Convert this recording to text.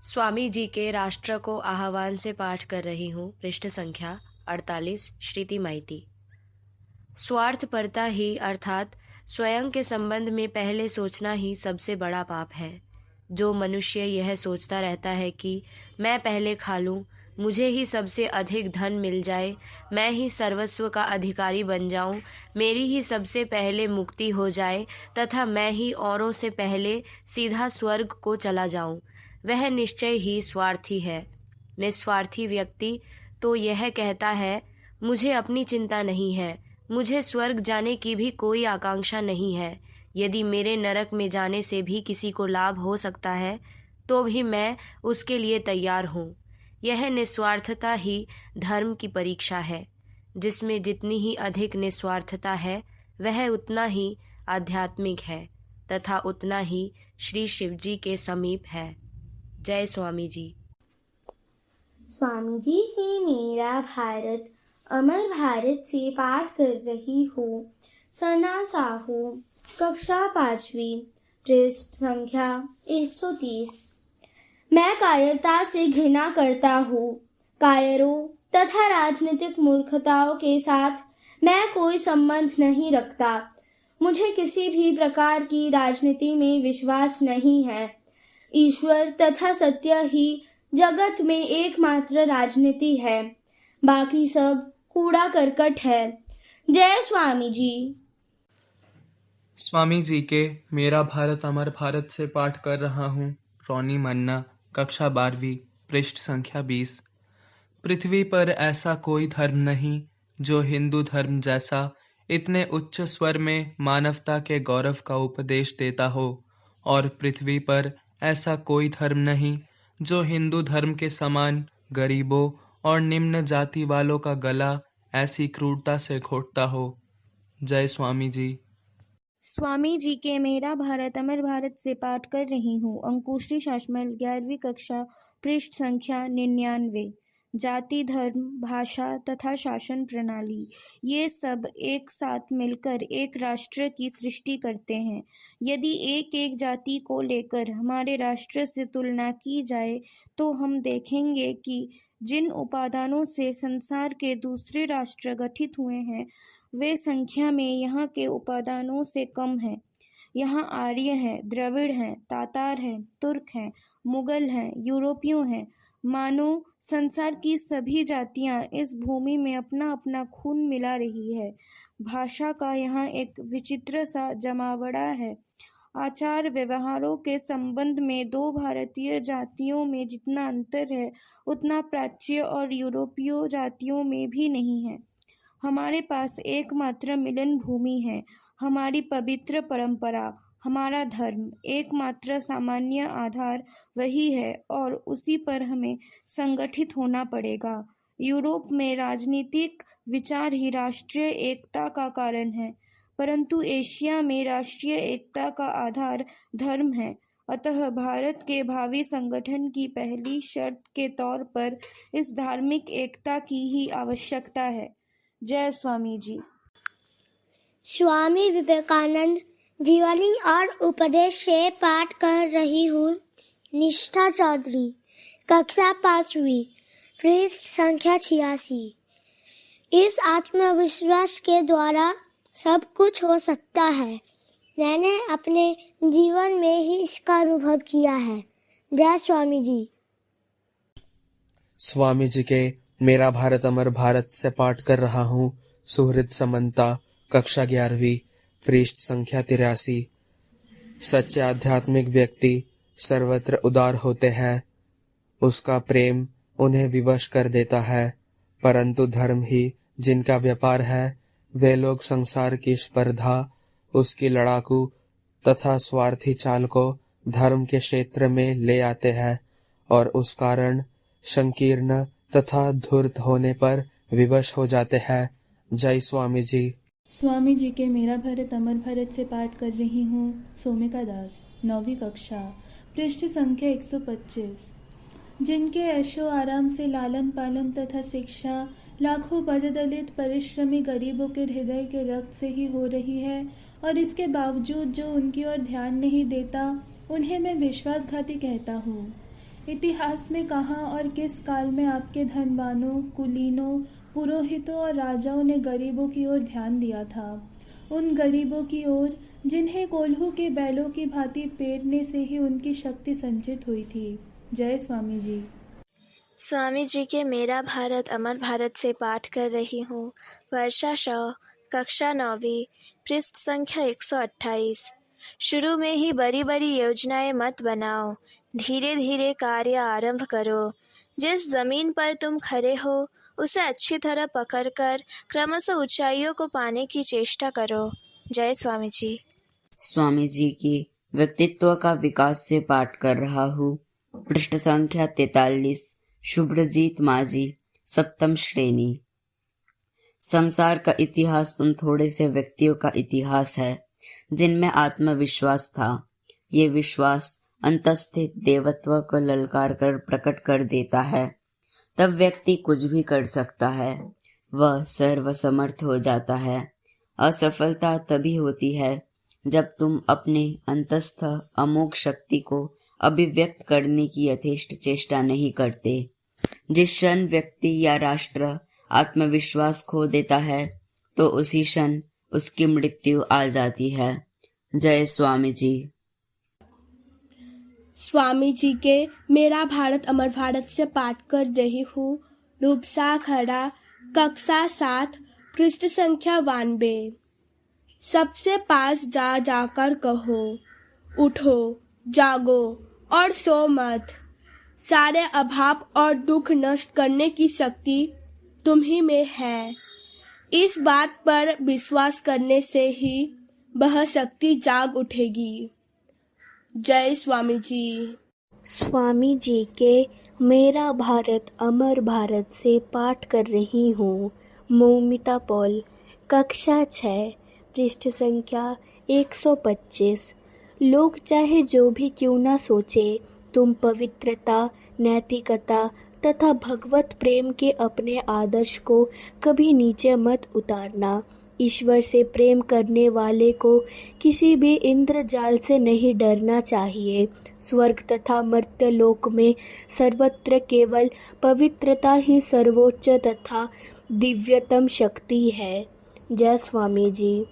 स्वामी जी के राष्ट्र को आह्वान से पाठ कर रही हूँ। पृष्ठ संख्या 48। श्रुति माइती। स्वार्थपरता ही अर्थात स्वयं के संबंध में पहले सोचना ही सबसे बड़ा पाप है। जो मनुष्य यह सोचता रहता है कि मैं पहले खा लूँ, मुझे ही सबसे अधिक धन मिल जाए, मैं ही सर्वस्व का अधिकारी बन जाऊं, मेरी ही सबसे पहले मुक्ति हो जाए तथा मैं ही औरों से पहले सीधा स्वर्ग को चला जाऊं, वह निश्चय ही स्वार्थी है। निस्वार्थी व्यक्ति तो यह कहता है, मुझे अपनी चिंता नहीं है, मुझे स्वर्ग जाने की भी कोई आकांक्षा नहीं है। यदि मेरे नरक में जाने से भी किसी को लाभ हो सकता है तो भी मैं उसके लिए तैयार हूँ। यह निस्वार्थता ही धर्म की परीक्षा है। जिसमें जितनी ही अधिक निस्वार्थता है वह उतना ही आध्यात्मिक है तथा उतना ही श्री शिवजी के समीप है। जय स्वामी जी। स्वामी जी की मेरा भारत अमर भारत से पाठ कर रही हूँ। सना साहू, कक्षा 5वीं, पृष्ठ संख्या 130। मैं कायरता से घृणा करता हूँ। कायरों तथा राजनीतिक मूर्खताओं के साथ मैं कोई संबंध नहीं रखता। मुझे किसी भी प्रकार की राजनीति में विश्वास नहीं है। ईश्वर तथा सत्य ही जगत में एकमात्र राजनीति है, बाकी सब कूड़ा करकट है। जय स्वामी जी। स्वामी जी के मेरा भारत अमर भारत से पाठ कर रहा हूँ। रोनी मन्ना, कक्षा 12वीं, पृष्ठ संख्या 20। पृथ्वी पर ऐसा कोई धर्म नहीं जो हिंदू धर्म जैसा इतने उच्च स्वर में मानवता के गौरव का उपदेश देता हो, और पृथ्वी पर ऐसा कोई धर्म नहीं जो हिंदू धर्म के समान गरीबों और निम्न जाति वालों का गला ऐसी क्रूरता से घोटता हो। जय स्वामी जी। स्वामी जी के मेरा भारत अमर भारत से पाठ कर रही हूँ। अंकुश्री शासमल, 11वीं कक्षा, पृष्ठ संख्या 99। जाति, धर्म, भाषा तथा शासन प्रणाली, ये सब एक साथ मिलकर एक राष्ट्र की सृष्टि करते हैं। यदि एक एक जाति को लेकर हमारे राष्ट्र से तुलना की जाए तो हम देखेंगे कि जिन उपादानों से संसार के दूसरे राष्ट्र गठित हुए हैं वे संख्या में यहाँ के उपादानों से कम हैं। यहाँ आर्य हैं, द्रविड़ हैं, तातार हैं, तुर्क हैं, मुगल हैं, यूरोपियों हैं। मानो संसार की सभी जातियाँ इस भूमि में अपना अपना खून मिला रही है। भाषा का यहाँ एक विचित्र सा जमावड़ा है। आचार व्यवहारों के संबंध में दो भारतीय जातियों में जितना अंतर है उतना प्राच्य और यूरोपीय जातियों में भी नहीं है। हमारे पास एकमात्र मिलन भूमि है, हमारी पवित्र परंपरा, हमारा धर्म, एकमात्र सामान्य आधार वही है और उसी पर हमें संगठित होना पड़ेगा। यूरोप में राजनीतिक विचार ही राष्ट्रीय एकता का कारण है, परंतु एशिया में राष्ट्रीय एकता का आधार धर्म है। अतः भारत के भावी संगठन की पहली शर्त के तौर पर इस धार्मिक एकता की ही आवश्यकता है। जय स्वामी जी। स्वामी विवेकानंद जीवनी और उपदेश से पाठ कर रही हूँ। निष्ठा चौधरी, कक्षा 5वीं, पृष्ठ संख्या 86। इस आत्मविश्वास के द्वारा सब कुछ हो सकता है। मैंने अपने जीवन में ही इसका अनुभव किया है। जय स्वामी जी। स्वामी जी के मेरा भारत अमर भारत से पाठ कर रहा हूँ। सुहृद समन्ता, कक्षा 11वीं, पृष्ठ संख्या 83। सच्चे आध्यात्मिक व्यक्ति सर्वत्र उदार होते हैं। उसका प्रेम उन्हें विवश कर देता है, परंतु धर्म ही जिनका व्यापार है वे लोग संसार की स्पर्धा, उसकी लड़ाकू तथा स्वार्थी चाल को धर्म के क्षेत्र में ले आते हैं और उस कारण संकीर्ण तथा धूर्त होने पर विवश हो जाते हैं। जय स्वामी जी। स्वामी जी के मेरा भारत अमर भारत से पाठ कर रही हूँ। सोमिका दास, 9वीं कक्षा, पृष्ठ संख्या 125। जिनके ऐशो आराम से लालन पालन तथा शिक्षा लाखों बददलित परिश्रमी गरीबों के हृदय के रक्त से ही हो रही है और इसके बावजूद जो उनकी ओर ध्यान नहीं देता उन्हें मैं विश्वासघाती कहता हूँ। इतिहास में कहाँ और किस काल में आपके धनवानों, कुलीनों, पुरोहितों और राजाओं ने गरीबों की ओर ध्यान दिया था, उन गरीबों की ओर जिन्हें कोल्हू के बैलों की भांति पेरने से ही उनकी शक्ति संचित हुई थी। जय स्वामी जी। स्वामी जी के मेरा भारत अमर भारत से पाठ कर रही हूँ। वर्षा शॉ, कक्षा 9वीं, पृष्ठ संख्या 128। शुरू में ही बड़ी बड़ी योजनाएं मत बनाओ, धीरे धीरे कार्य आरंभ करो। जिस जमीन पर तुम खड़े हो उसे अच्छी तरह पकड़कर क्रमशः ऊंचाइयों को पाने की चेष्टा करो। जय स्वामी जी। स्वामी जी की व्यक्तित्व का विकास से पाठ कर रहा हूँ। पृष्ठ संख्या 43, शुभ्रजीत माझी, 7वीं श्रेणी। संसार का इतिहास उन थोड़े से व्यक्तियों का इतिहास है जिनमें आत्मविश्वास था। ये विश्वास अंतस्थित देवत्व को ललकार कर प्रकट कर देता है। तब व्यक्ति कुछ भी कर सकता है, वह सर्वसमर्थ हो जाता है। असफलता तभी होती है जब तुम अपने अंतस्थ अमोघ शक्ति को अभिव्यक्त करने की यथेष्ट चेष्टा नहीं करते। जिस क्षण व्यक्ति या राष्ट्र आत्मविश्वास खो देता है तो उसी क्षण उसकी मृत्यु आ जाती है। जय स्वामी जी। स्वामी जी के मेरा भारत अमर भारत से पाठ कर रही हूँ। रूपसा खड़ा, कक्षा 7, पृष्ठ संख्या 92। सबसे पास जा जाकर कहो, उठो, जागो और सो मत। सारे अभाव और दुख नष्ट करने की शक्ति तुम्ही में है। इस बात पर विश्वास करने से ही वह शक्ति जाग उठेगी। जय स्वामी जी। स्वामी जी के मेरा भारत अमर भारत से पाठ कर रही हूँ। मौमिता पॉल, कक्षा 6, पृष्ठ संख्या 125। लोग चाहे जो भी क्यों ना सोचे, तुम पवित्रता, नैतिकता तथा भगवत प्रेम के अपने आदर्श को कभी नीचे मत उतारना। ईश्वर से प्रेम करने वाले को किसी भी इंद्रजाल से नहीं डरना चाहिए। स्वर्ग तथा मर्त्यलोक में सर्वत्र केवल पवित्रता ही सर्वोच्च तथा दिव्यतम शक्ति है। जय स्वामी जी।